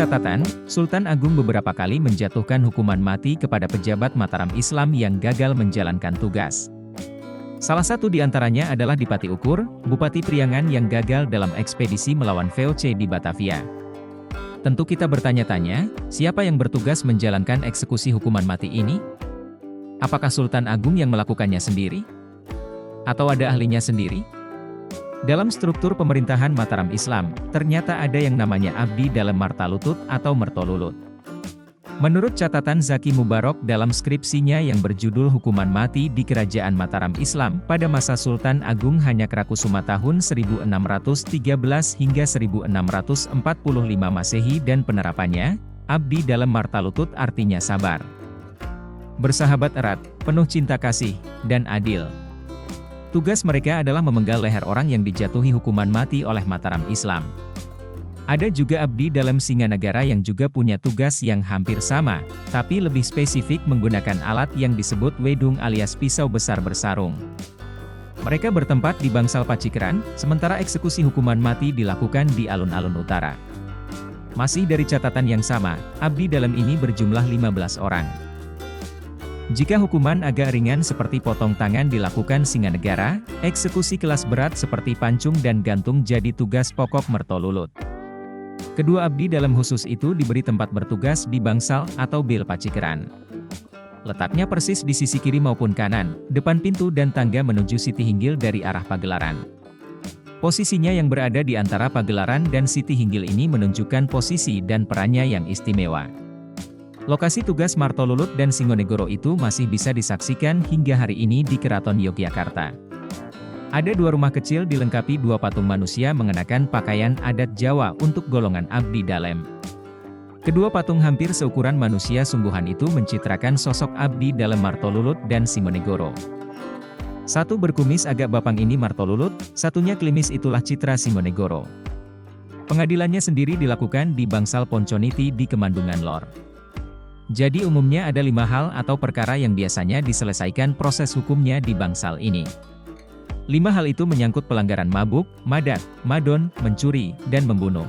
catatan, Sultan Agung beberapa kali menjatuhkan hukuman mati kepada pejabat Mataram Islam yang gagal menjalankan tugas. Salah satu di antaranya adalah Dipati Ukur, Bupati Priangan yang gagal dalam ekspedisi melawan VOC di Batavia. Tentu kita bertanya-tanya, siapa yang bertugas menjalankan eksekusi hukuman mati ini? Apakah Sultan Agung yang melakukannya sendiri? Atau ada ahlinya sendiri? Dalam struktur pemerintahan Mataram Islam, ternyata ada yang namanya Abdi Dalem Martalutut atau Mertolulut. Menurut catatan Zaki Mubarok dalam skripsinya yang berjudul Hukuman Mati di Kerajaan Mataram Islam pada masa Sultan Agung Hanyakarakusuma tahun 1613 hingga 1645 Masehi dan penerapannya, Abdi Dalem Martalutut artinya sabar, bersahabat erat, penuh cinta kasih, dan adil. Tugas mereka adalah memenggal leher orang yang dijatuhi hukuman mati oleh Mataram Islam. Ada juga Abdi Dalem Singanagara yang juga punya tugas yang hampir sama, tapi lebih spesifik menggunakan alat yang disebut wedung alias pisau besar bersarung. Mereka bertempat di Bangsal Pacikeran, sementara eksekusi hukuman mati dilakukan di alun-alun utara. Masih dari catatan yang sama, Abdi Dalem ini berjumlah 15 orang. Jika hukuman agak ringan seperti potong tangan dilakukan Singanegara, eksekusi kelas berat seperti pancung dan gantung jadi tugas pokok Mertolulut. Kedua abdi dalam khusus itu diberi tempat bertugas di Bangsal atau Bil Pacikeran. Letaknya persis di sisi kiri maupun kanan, depan pintu dan tangga menuju Siti Hinggil dari arah pagelaran. Posisinya yang berada di antara pagelaran dan Siti Hinggil ini menunjukkan posisi dan perannya yang istimewa. Lokasi tugas Martolulut dan Singonegoro itu masih bisa disaksikan hingga hari ini di Keraton Yogyakarta. Ada dua rumah kecil dilengkapi dua patung manusia mengenakan pakaian adat Jawa untuk golongan Abdi Dalem. Kedua patung hampir seukuran manusia sungguhan itu mencitrakan sosok Abdi Dalem Martolulut dan Singonegoro. Satu berkumis agak bapang ini Martolulut, satunya klimis itulah citra Singonegoro. Pengadilannya sendiri dilakukan di Bangsal Ponconiti di Kemandungan Lor. Jadi umumnya ada 5 hal atau perkara yang biasanya diselesaikan proses hukumnya di Bangsal ini. 5 hal itu menyangkut pelanggaran mabuk, madat, madon, mencuri, dan membunuh.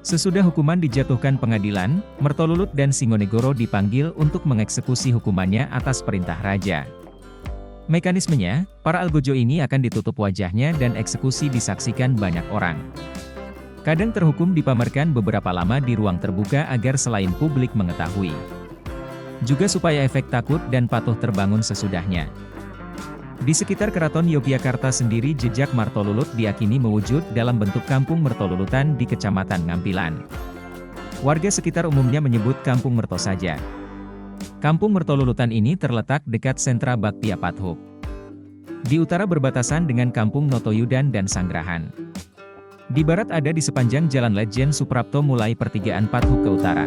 Sesudah hukuman dijatuhkan pengadilan, Mertolulut dan Singonegoro dipanggil untuk mengeksekusi hukumannya atas perintah raja. Mekanismenya, para algojo ini akan ditutup wajahnya dan eksekusi disaksikan banyak orang. Kadang terhukum dipamerkan beberapa lama di ruang terbuka agar selain publik mengetahui. Juga supaya efek takut dan patuh terbangun sesudahnya. Di sekitar Keraton Yogyakarta sendiri jejak Martolulut diyakini mewujud dalam bentuk kampung Mertolulutan di Kecamatan Ngampilan. Warga sekitar umumnya menyebut Kampung Merto saja. Kampung Mertolulutan ini terletak dekat sentra Baktia Pathuk. Di utara berbatasan dengan Kampung Notoyudan dan Sanggrahan. Di barat ada di sepanjang Jalan Lejen Suprapto mulai pertigaan Pathuk ke utara.